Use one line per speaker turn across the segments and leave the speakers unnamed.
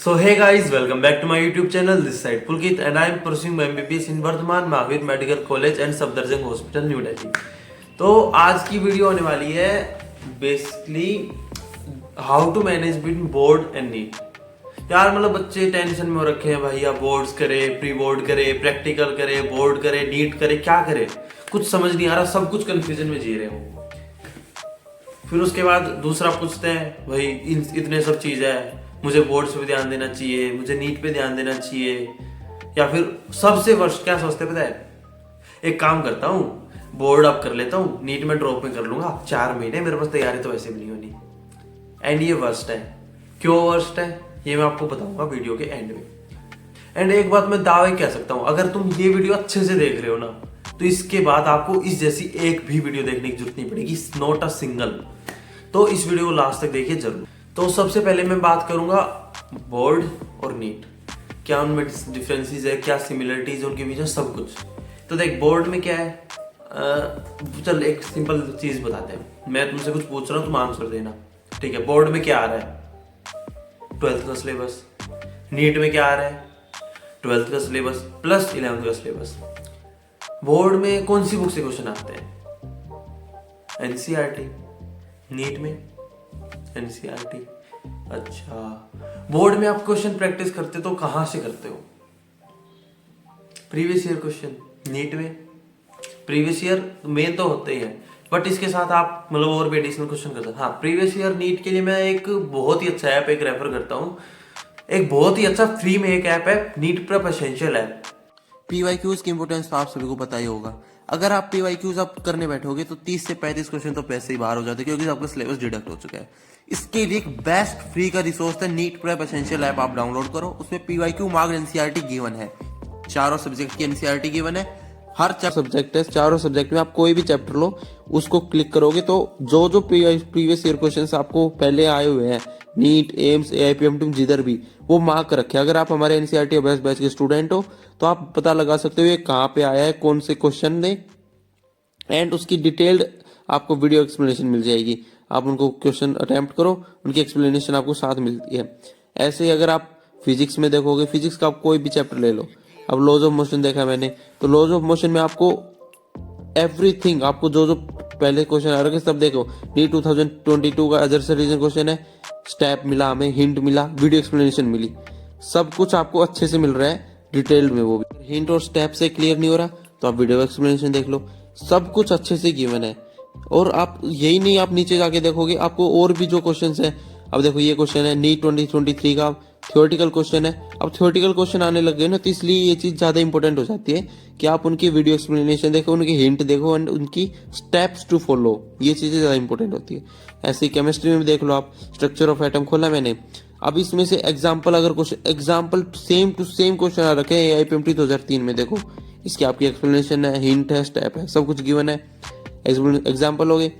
So hey guys, welcome back to my YouTube channel. This side Pulkit and I am pursuing my MBBS in Vardhman Mahavir medical college and Safdarjung hospital New Delhi. तो आज की video होने वाली है basically how to manage between board and NEET. यार मतलब बच्चे tension में हो रखे हैं भाई, या बोर्ड्स करे, प्री बोर्ड करे, प्रैक्टिकल करे, बोर्ड करे, नीट करे, क्या करे कुछ समझ नहीं आ रहा, सब कुछ कंफ्यूजन में जी रहे हो। फिर उसके बाद दूसरा पूछते हैं भाई इतने सब चीज है, मुझे बोर्ड्स पे ध्यान देना चाहिए, मुझे नीट पे ध्यान देना चाहिए, या फिर सबसे वर्स्ट क्या सोचते पता है, एक काम करता हूँ बोर्ड अप कर लेता हूँ, नीट में ड्रॉप में कर लूंगा, 4 महीने मेरे पास तैयारी तो वैसे भी नहीं होनी। एंड ये वर्स्ट है। क्यों वर्स्ट है ये मैं आपको बताऊंगा वीडियो के एंड में। एंड एक बात मैं दावे कह सकता हूँ, अगर तुम ये वीडियो अच्छे से देख रहे हो ना तो इसके बाद आपको इस जैसी एक भी वीडियो देखने की जरूरत नहीं पड़ेगी, नॉट अ सिंगल। तो इस वीडियो को लास्ट तक देखिए जरूर। तो सबसे पहले मैं बात करूंगा बोर्ड और नीट, क्या उनमें डिफरेंसेस है, क्या सिमिलरिटीज है उनके बीच में, सब कुछ। तो देख बोर्ड में क्या है, चल एक सिंपल चीज बताते हैं, मैं तुमसे कुछ पूछ रहा हूँ तुम आंसर देना, ठीक है। बोर्ड में क्या आ रहा है, 12th का सिलेबस। नीट में क्या आ रहा है, 12th का सिलेबस प्लस 11th का सिलेबस। बोर्ड में कौन सी बुक से क्वेश्चन आते हैं, एनसीईआरटी। नीट में एनसीईआरटी। अच्छा, बोर्ड में आप क्वेश्चन प्रैक्टिस करते तो कहां से करते हो, प्रीवियस ईयर क्वेश्चन। नीट में प्रीवियस ईयर मेन तो होते ही है, बट इसके साथ आप मतलब और भी एडिशनल क्वेश्चन करते हैं। हाँ, प्रीवियस ईयर नीट के लिए मैं एक बहुत ही अच्छा ऐप एक रेफर करता हूँ, एक बहुत ही अच्छा फ्री में एक ऐप है, NEET prep essential app.
PYQs की इंपोर्टेंस तो आप सभी को पता ही होगा। अगर आप पीवाईक्यूज आप करने बैठोगे तो 30 से 35 क्वेश्चन तो पैसे ही बाहर हो जाते हैं, क्योंकि आपका सिलेबस डिडक्ट हो चुका है। इसके लिए एक बेस्ट फ्री का रिसोर्स है नीट प्रेप एसेंशियल ऐप, आप डाउनलोड करो। उसमें पीवाईक्यू मार्क्ड एनसीईआरटी गिवन है, चारों सब्जेक्ट की एनसीईआरटी गिवन है। हर 4 सब्जेक्ट है, चारों सब्जेक्ट में आप कोई भी चैप्टर लो, उसको क्लिक करोगे तो जो जो प्रीवियस ईयर क्वेश्चन आपको पहले आए हुए हैं, नीट, एम्स, एआईपीएमटी जिधर भी, वो मार्क रखे। अगर आप हमारे एनसीईआरटी बेस्ट बैच के स्टूडेंट हो तो आप पता लगा सकते हो ये कहाँ पे आया है, कौन से क्वेश्चन ने, एंड उसकी डिटेल्ड आपको वीडियो एक्सप्लेनेशन मिल जाएगी। आप उनको क्वेश्चन अटेम्प्ट करो, उनकी एक्सप्लेनेशन आपको साथ मिलती है। ऐसे ही अगर आप फिजिक्स में देखोगे, फिजिक्स का आप कोई भी चैप्टर ले लो। अब लॉज ऑफ मोशन देखा मैंने, तो लॉज ऑफ मोशन में आपको एवरीथिंग, आपको जो जो पहले क्वेश्चन आ रहे सब देखो। नीट 2022 का अदर से रीजन क्वेश्चन है, स्टेप मिला हमें, हिंट मिला, वीडियो एक्सप्लेनेशन मिली, सब कुछ आपको अच्छे से मिल रहा है डिटेल्ड में। वो भी हिंट और स्टेप से क्लियर नहीं हो रहा तो आप वीडियो एक्सप्लेनेशन देख लो, सब कुछ अच्छे से गिवन है। और आप यही नहीं, आप नीचे जाके देखोगे आपको और भी जो क्वेश्चंस है। अब देखो ये क्वेश्चन है नीट 2023 का थ्योरेटिकल क्वेश्चन है। अब थ्योरेटिकल क्वेश्चन आने लग गए ना, तो इसलिए ये चीज ज्यादा इंपॉर्टेंट हो जाती है कि आप उनकी वीडियो एक्सप्लेनेशन देखो, उनकी हिंट देखो एंड उनकी स्टेप्स टू फॉलो, ये चीजें ज्यादा इंपॉर्टेंट होती है। ऐसे ही केमिस्ट्री में देख लो, आप स्ट्रक्चर ऑफ एटम खोला मैंने। अब इसमें से एग्जाम्पल, अगर question example same to same question आ रखे हैं एआईपीएमटी 2003 में, देखो इसकी आपकी एक्सप्लेनेशन है, हिंट है, स्टेप है, सब कुछ गिवन है। एग्जाम्पल हो गए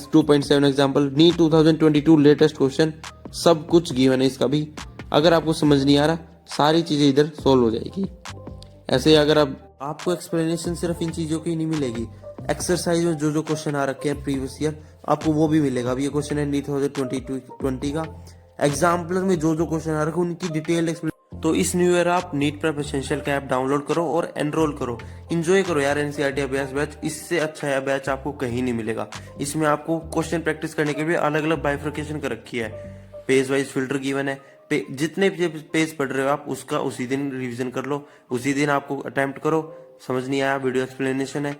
2.7 एग्जाम्पल, नीट 2022 लेटेस्ट क्वेश्चन, सब कुछ गिवन है इसका भी। अगर आपको समझ नहीं आ रहा, सारी चीजें इधर सोल्व हो जाएगी। ऐसे ही अगर आपको एक्सप्लेनेशन सिर्फ इन चीजों की नहीं मिलेगी, एक्सरसाइज में जो जो क्वेश्चन आ रखे हैं प्रीवियस ईयर आपको वो भी मिलेगा। अब ये क्वेश्चन है नीट 2020 का, एग्जाम्पल में जो जो क्वेश्चन आ रखे हैं उनकी डिटेल एक्सप्लेन। तो इस न्यू ईयर आप नीट प्रेप एसेंशियल का ऐप डाउनलोड करो और एनरोल करो, एंजॉय करो यार एनसीईआरटी अभ्यास बैच। इससे अच्छा बैच आपको कहीं नहीं मिलेगा। इसमें आपको क्वेश्चन प्रैक्टिस करने के लिए अलग अलग बाइफर्केशन कर रखी है, पेज वाइज फिल्टर गिवन है। जितने पेज पढ़ रहे हो आप उसका उसी दिन रिवीजन कर लो, उसी दिन आपको अटेम्प्ट करो। समझ नहीं आया, वीडियो एक्सप्लेनेशन है,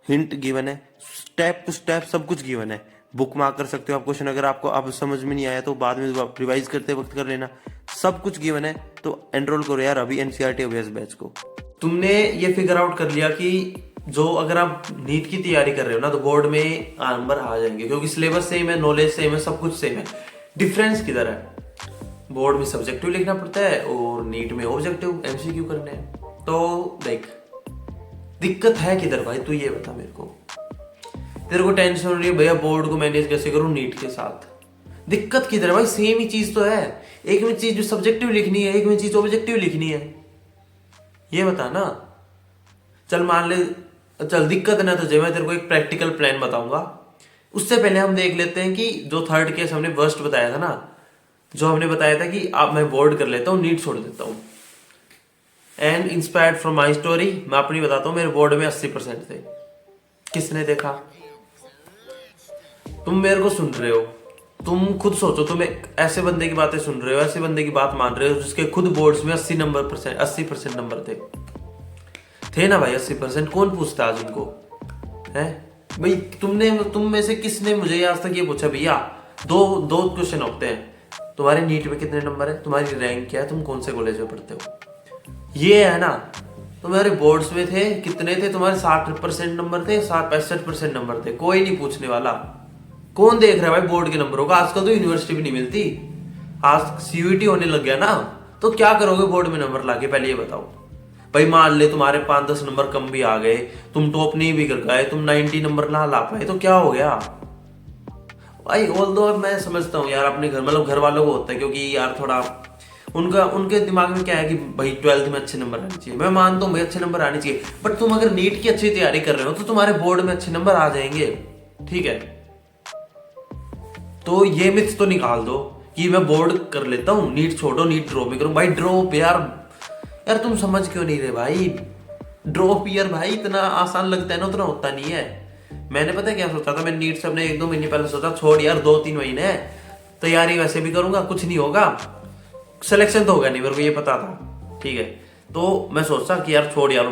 हिंट गिवन है, स्टेप टू स्टेप सब कुछ गिवन है। बुक मार्क कर सकते हो आप क्वेश्चन, अगर आपको अब समझ में नहीं आया तो बाद में रिवाइज करते वक्त कर लेना, सब कुछ गिवन है। तो एनरोल करो यार अभी एनसीईआरटी अभ्यास बैच को।
तुमने ये फिगर आउट कर लिया कि जो अगर आप नीट की तैयारी कर रहे हो ना तो बोर्ड में नंबर आ जाएंगे, क्योंकि सिलेबस सेम है, नॉलेज सेम है, सब कुछ सेम है। डिफरेंस किधर है, बोर्ड में सब्जेक्टिव लिखना पड़ता है और नीट में ऑब्जेक्टिव एमसीक्यू करने हैं। तो देख दिक्कत है किधर भाई, तू ये बता मेरे को। तेरे को टेंशन हो रही है भैया बोर्ड को मैनेज कैसे करूं नीट के साथ, दिक्कत किधर है भाई, सेम ही चीज तो है। एक में चीज जो सब्जेक्टिव लिखनी है, एक में चीज ऑब्जेक्टिव लिखनी है, ये बता ना। चल मान ले, चल दिक्कत ना तुझे, मैं तेरे को एक प्रैक्टिकल प्लान बताऊंगा। उससे पहले हम देख लेते हैं कि जो थर्ड केस हमने वर्स्ट बताया था ना, जो हमने बताया था कि अब मैं बोर्ड कर लेता हूँ, नीट छोड़ देता हूँ। And inspired from my story, मैं अपनी बताता हूँ, मेरे बोर्ड में 80% थे। किसने देखा? तुम मेरे को सुन रहे हो, तुम खुद सोचो, तुम एक ऐसे बंदे की बातें सुन रहे हो, ऐसे बंदे की बात मान रहे हो जिसके खुद बोर्ड्स में 80% नंबर थे ना भाई। 80% कौन पूछता आज उनको है भाई? तुम में से किसने मुझे आज तक ये पूछा भैया दो दो क्वेश्चन होते हैं, तुम्हारे नीट में कितने नंबर है, तुम्हारी रैंक क्या है, तुम कौन से कॉलेज में पढ़ते हो? ये है ना। तुम्हारे बोर्ड्स में थे कितने थे? तुम्हारे 60% नंबर थे, 65% नंबर थे। कोई नहीं पूछने वाला। कौन देख रहा है भाई बोर्ड के नंबरों का? आजकल तो यूनिवर्सिटी भी नहीं मिलती, आज सीयूईटी होने लग गया ना। तो क्या करोगे बोर्ड में नंबर लाके? पहले ये बताओ भाई। मान ले तुम्हारे 5-10 नंबर कम भी आ गए, तुम टॉप नहीं भी कर गए, तुम 90 नंबर ना ला पाए, तो क्या हो गया भाई? ऑल दो मैं समझता हूँ यार, अपने घर मतलब घर वालों को होता है, क्योंकि यार थोड़ा उनके दिमाग में क्या है कि भाई 12th में अच्छे नंबर आने चाहिए। मैं मानता हूँ भाई अच्छे नंबर आने चाहिए, बट तुम अगर नीट की अच्छी तैयारी कर रहे हो तो तुम्हारे बोर्ड में अच्छे नंबर आ जाएंगे, ठीक है? तो ये मिथ्स तो निकाल दो कि मैं बोर्ड कर लेता हूँ, नीट छोड़ो, नीट ड्रॉप भी करूँ। भाई ड्रॉप यार तुम समझ क्यों नहीं रहे भाई? ड्रॉप ईयर भाई इतना आसान लगता है ना, उतना होता नहीं है। मैंने पता है क्या सोचा था? मैं नीट से अपने 1-2 महीने पहले सोचा छोड़ यार, 2-3 महीने है, तैयारी वैसे भी करूंगा, कुछ नहीं होगा, सिलेक्शन तो होगा नहीं, मेरे को ये पता था, ठीक है? तो मैं सोचता कि यार छोड़ यार,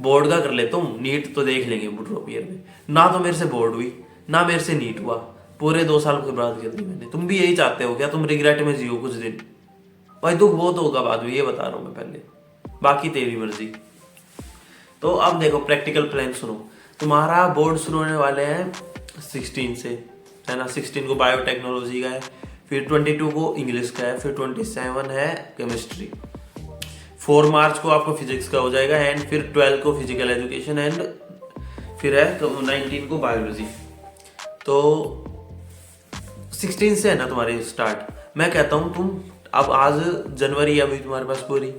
बोर्ड का कर लेता हूँ, नीट तो देख लेंगे ड्रॉप ईयर में। ना तो मेरे से बोर्ड हुई, ना मेरे से नीट हुआ, पूरे 2 साल बर्बाद कर दी मैंने। तुम भी यही चाहते हो क्या? तुम रिग्रेट में जियो कुछ दिन? भाई दुख बहुत होगा बाद में, ये बता रहा हूँ मैं पहले, बाकी तेरी मर्जी। तो अब देखो प्रैक्टिकल प्लान सुनो। तुम्हारा बोर्ड शुरू होने वाले हैं 16 से, है ना? 16 को बायोटेक्नोलॉजी का है, फिर 22 को इंग्लिश का है, फिर 27 है केमिस्ट्री, 4 मार्च को आपको फिजिक्स का हो जाएगा, एंड फिर 12 को फिजिकल एजुकेशन, एंड फिर है 19 को बायोलॉजी। तो 16 से है ना तुम्हारी स्टार्ट। मैं कहता हूँ तुम अब आज जनवरी अभी तुम्हारे पास पूरी,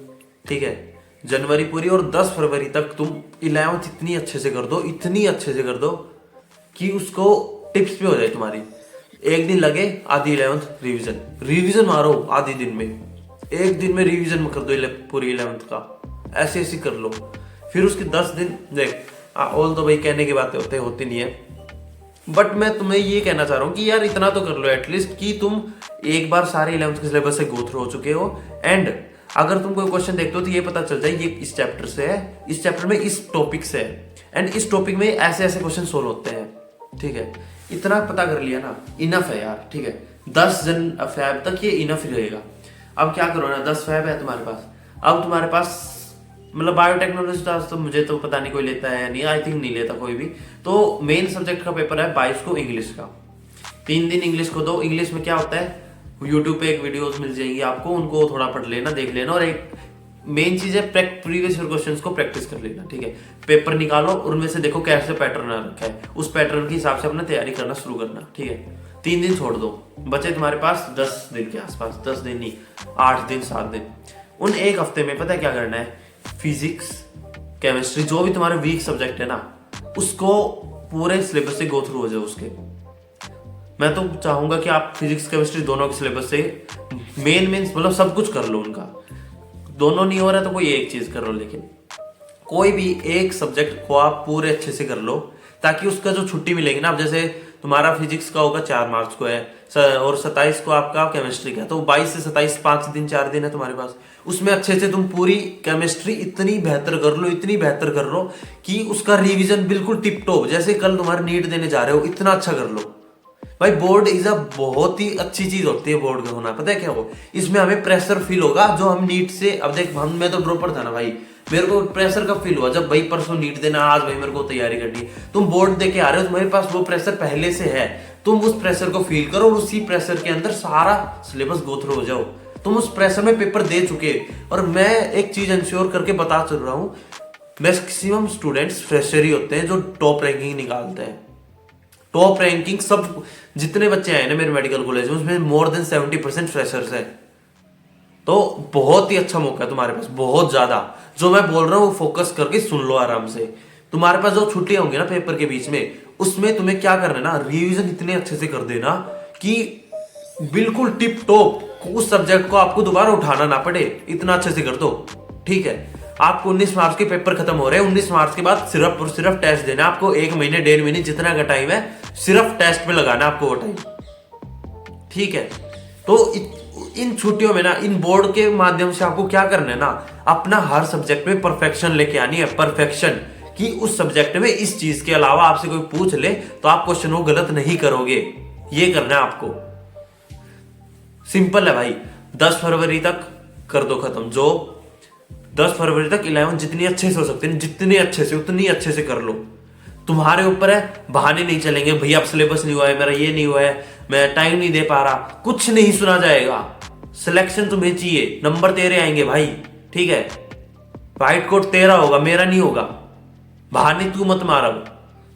ठीक है? जनवरी पूरी, और 10 फरवरी तक तुम 11th इतनी अच्छे से कर दो, इतनी अच्छे से कर दो कि उसको टिप्स पे हो जाए तुम्हारी। एक दिन लगे, आधी 11th रिवीजन मारो आधी दिन में, एक दिन में रिवीजन कर दो पूरी 11th का, ऐसे ऐसे कर लो। फिर उसके 10 दिन देख, ऑल तो भाई कहने की बातें होती नहीं है, बट मैं तुम्हें ये कहना चाह रहा हूँ कि यार इतना तो कर लो एटलीस्ट कि तुम एक बार सारे 11th के सिलेबस से गो थ्रू हो चुके हो, एंड अगर तुम कोई क्वेश्चन देखते हो तो ये पता चल जाए ये इस चैप्टर से है, इस चैप्टर में इस टॉपिक से है, एंड इस टॉपिक में ऐसे ऐसे क्वेश्चन सोल्व होते हैं, ठीक है? इतना पता कर लिया ना, इनफ है यार, ठीक है? 10 फैब तक ये इनफ ही रहेगा। अब क्या करो ना, 10 फैब है तुम्हारे पास, अब तुम्हारे पास मतलब बायोटेक्नोलॉजी तो मुझे तो पता नहीं कोई लेता है या नहीं, आई थिंक नहीं लेता कोई भी। तो मेन सब्जेक्ट का पेपर है 22 को इंग्लिश का, 3 दिन इंग्लिश को दो। इंग्लिश में क्या होता है, यूट्यूब पे एक वीडियोस मिल जाएंगी आपको, उनको थोड़ा पढ़ लेना, देख लेना, और एक मेन चीज है प्रीवियस ईयर क्वेश्चंस को प्रैक्टिस कर लेना, ठीक है? पेपर निकालो, उनमें से देखो कैसे पैटर्न आ रखा है, उस पैटर्न के हिसाब से अपना तैयारी करना शुरू करना, ठीक है? 3 दिन छोड़ दो, बचे तुम्हारे पास 10 दिन के आसपास, 10 दिन नहीं, 8 दिन 7 दिन। उन एक हफ्ते में पता है क्या करना है? फिजिक्स, केमिस्ट्री, जो भी तुम्हारे वीक सब्जेक्ट है ना, उसको पूरे सिलेबस से गो थ्रू हो जाओ उसके। मैं तो चाहूंगा कि आप फिजिक्स केमिस्ट्री दोनों के सिलेबस से मेन मतलब सब कुछ कर लो उनका। दोनों नहीं हो रहा तो कोई एक चीज कर लो, लेकिन कोई भी एक सब्जेक्ट को आप पूरे अच्छे से कर लो, ताकि उसका जो छुट्टी मिलेगी ना, अब जैसे तुम्हारा फिजिक्स का होगा 4 मार्च को है, और 27 को आपका केमिस्ट्री का, तो 22 से 27 5 दिन 4 दिन है तुम्हारे पास। उसमें अच्छे से तुम पूरी केमिस्ट्री इतनी बेहतर कर लो, इतनी बेहतर कर लो कि उसका रिवीजन बिल्कुल टिप टॉप, जैसे कल तुम्हारे नीट देने जा रहे हो इतना अच्छा कर लो भाई। बोर्ड इज अ बहुत ही अच्छी चीज होती है बोर्ड का होना, पता है क्या हो? इसमें हमें प्रेशर फील होगा जो हम नीट से, अब देख मैं तो ड्रॉपर था ना भाई, मेरे को प्रेशर कब फील हुआ? जब भाई परसों नीट देना, आज भाई मेरे को तैयारी करनी। तुम बोर्ड दे के आ रहे हो, तुम्हारे पास वो प्रेशर पहले से है, तुम उस प्रेशर को फील करो और उसी प्रेशर के अंदर सारा सिलेबस गो थ्रू हो जाओ। तुम उस प्रेशर में पेपर दे चुके, और मैं एक चीज इंश्योर करके बता चल रहा हूँ, मैक्सिमम स्टूडेंट्स फ्रेशर ही होते हैं जो टॉप रैंकिंग निकालते हैं। टॉप रैंकिंग सब जितने बच्चे आए ना मेरे मेडिकल कॉलेज में, उसमें मोर देन 70% फ्रेशर्स है। तो बहुत ही अच्छा मौका है तुम्हारे पास, बहुत ज्यादा। जो मैं बोल रहा हूँ वो फोकस करके सुन लो आराम से। तुम्हारे पास जो छुट्टियां होंगी ना पेपर के बीच में, उसमें तुम्हें क्या करना है ना, रिवीजन इतने अच्छे से कर देना कि बिल्कुल टिप टॉप उस सब्जेक्ट को आपको दोबारा उठाना ना पड़े, इतना अच्छे से कर दो। ठीक है, आपको 19 मार्क्स के पेपर खत्म हो रहे हैं, 19 मार्क्स के बाद सिर्फ और सिर्फ टेस्ट देना है आपको। 1 महीने 1.5 महीने जितना का टाइम है सिर्फ टेस्ट पे लगाना है आपको वो टाइम। ठीक है, तो इन छुट्टियों में ना, इन बोर्ड के माध्यम से आपको क्या करना है ना, अपना हर सब्जेक्ट में परफेक्शन लेके आनी है। परफेक्शन कि उस सब्जेक्ट में इस चीज के अलावा आपसे कोई पूछ ले तो आप क्वेश्चन को गलत नहीं करोगे, ये करना है आपको। सिंपल है भाई, 10 फरवरी तक कर दो खत्म। जो 10 फरवरी तक 11 जितनी अच्छे से हो सकते हैं, जितने अच्छे से उतनी अच्छे से कर लो। तुम्हारे ऊपर है, बहाने नहीं चलेंगे भैया अब सिलेबस नहीं हुआ है, मेरा ये नहीं हुआ है, मैं टाइम नहीं दे पा रहा, कुछ नहीं सुना जाएगा। सिलेक्शन तुम्हें चाहिए, नंबर तेरे आएंगे भाई। ठीक है, व्हाइट कोट तेरा होगा, मेरा नहीं होगा। बहाने तू मत मार। अब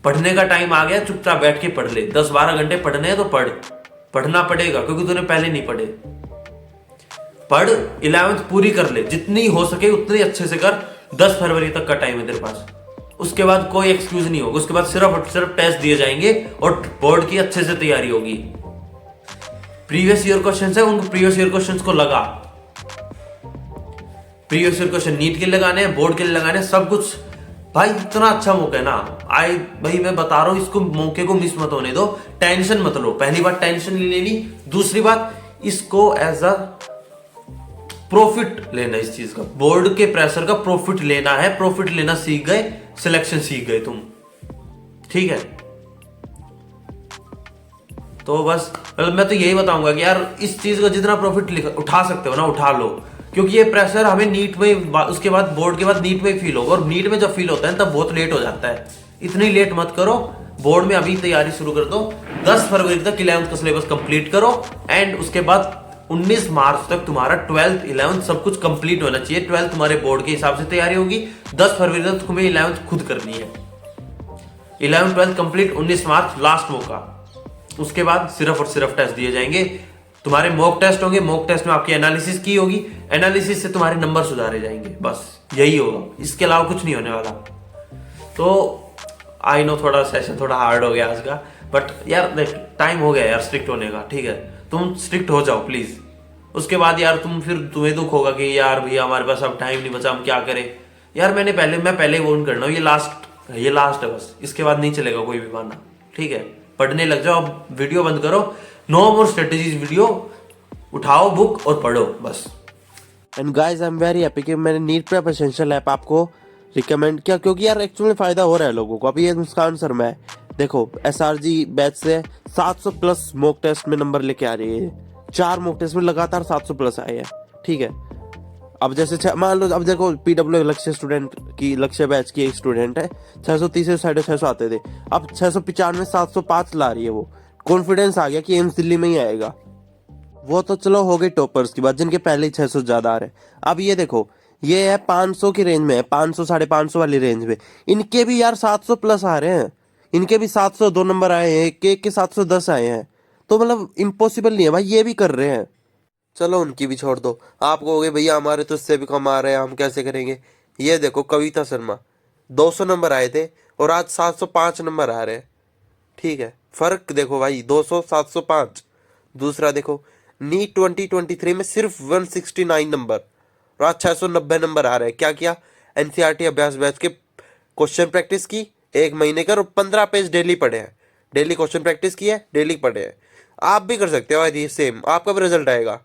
पढ़ने का टाइम आ गया, चुपचाप बैठ के पढ़ ले। 10-12 घंटे पढ़ने हैं तो पढ़ना पड़ेगा, क्योंकि तूने पहले नहीं पढ़े। पढ़, 11th पूरी कर ले, जितनी हो सके उतनी अच्छे से कर। 10 फरवरी तक का टाइम है तेरे पास, उसके बाद कोई एक्सक्यूज नहीं होगा। उसके बाद सिर्फ और सिर्फ टेस्ट दिए जाएंगे और बोर्ड की अच्छे से तैयारी होगी। प्रीवियस ईयर क्वेश्चन है, उन प्रीवियस ईयर क्वेश्चन को लगा। प्रीवियस ईयर क्वेश्चन नीट के लिए लगाने हैं, बोर्ड के लिए लगाने हैं, सब कुछ। भाई इतना अच्छा मौका है ना, भाई मैं बता रहा हूं, इसको मौके को मिस मत होने दो। टेंशन मत लो, पहली बात टेंशन नहीं लेनी। दूसरी बात, इसको एज अ प्रॉफिट लेना, इस चीज का, बोर्ड के प्रेशर का प्रॉफिट लेना है। प्रॉफिट लेना सीख गए, सिलेक्शन सीख गए तुम। ठीक है, तो बस मैं तो यही बताऊंगा कि यार इस चीज का जितना प्रॉफिट उठा सकते हो ना उठा लो, क्योंकि ये प्रेशर हमें नीट में, उसके बाद बोर्ड के बाद नीट में फील होगा। और नीट में जब फील होता है तब बहुत लेट हो जाता है। इतनी लेट मत करो, बोर्ड में अभी तैयारी शुरू कर दो। 10 फरवरी तक 11th का सिलेबस कंप्लीट करो एंड उसके बाद 19 मार्च तक तुम्हारा 12th 11th सब कुछ कंप्लीट होना चाहिए। 12th तुम्हारे बोर्ड के हिसाब से तैयारी होगी। 10 फरवरी तक तुम्हें 11th खुद करनी है। 11th 12th कंप्लीट, 19 मार्च लास्ट मौका। उसके बाद सिर्फ और सिर्फ टेस्ट दिए जाएंगे। तुम्हारे मॉक टेस्ट होंगे, मॉक टेस्ट में आपकी एनालिसिस की होगी, एनालिसिस से तुम्हारे नंबर सुधारे जाएंगे। बस यही होगा, इसके अलावा कुछ नहीं होने वाला। तो आई नो थोड़ा सेशन थोड़ा हार्ड हो गया आज का, बट यार देख टाइम हो गया यार स्ट्रिक्ट होने का। ठीक है, तुम स्ट्रिक्ट हो जाओ प्लीज। उसके बाद यार तुम्हें दुख होगा कि यार भैया हमारे पास अब टाइम नहीं बचा, हम क्या करें। यार मैं पहले ही वार्न करना हूँ, ये लास्ट है बस, इसके बाद नहीं चलेगा कोई भी बहाना। ठीक है, पढ़ने लग जाओ, अब वीडियो बंद करो, नो मोर स्ट्रेटेजीज वीडियो, उठाओ बुक और पढ़ो बस।
And guys I am very happy कि मैंने नीट प्रेप एसेंशियल ऐप आपको रिकमेंड किया, क्योंकि यार एक्चुअली फायदा हो रहा है लोगों को। अभी ये मुस्कान सर मैं देखो SRG बैच से 700 प्लस मॉक टेस्ट में नंबर लेके आ रही है। 4 मॉक टेस्ट में लगातार 700 प्लस आए हैं। ठीक है, अब जैसे मान लो, अब देखो PW लक्ष्य स्टूडेंट की, लक्ष्य बैच की एक स्टूडेंट है, 630 से 650 आते थे, अब 695 705 ला रही है। वो कॉन्फिडेंस आ गया कि एम्स दिल्ली में ही आएगा। वो तो चलो हो गई टॉपर्स की बात, जिनके पहले ही 600 ज्यादा आ रहे हैं। अब ये देखो, ये है 500 की रेंज में है, 500 550 वाली रेंज में, इनके भी यार 700 प्लस आ रहे हैं। इनके भी 702 नंबर आए हैं, एक के 710 आए हैं। तो मतलब इम्पॉसिबल नहीं है भाई, ये भी कर रहे हैं। चलो उनकी भी छोड़ दो, आप कहोगे भैया हमारे तो इससे भी कम आ रहे हैं, हम कैसे करेंगे। ये देखो कविता शर्मा 200 नंबर आए थे और आज 705 नंबर आ रहे हैं। ठीक है, फर्क देखो भाई, 200 705। दूसरा देखो, नीट 2023 में सिर्फ 169 नंबर और आज 690 नंबर आ रहे हैं। क्या किया, NCERT अभ्यास बैच के क्वेश्चन प्रैक्टिस की 1 महीने का और 15 पेज डेली पढ़े हैं। डेली क्वेश्चन प्रैक्टिस की है, डेली पढ़े हैं। आप भी कर सकते हो, ये सेम आपका भी रिजल्ट आएगा।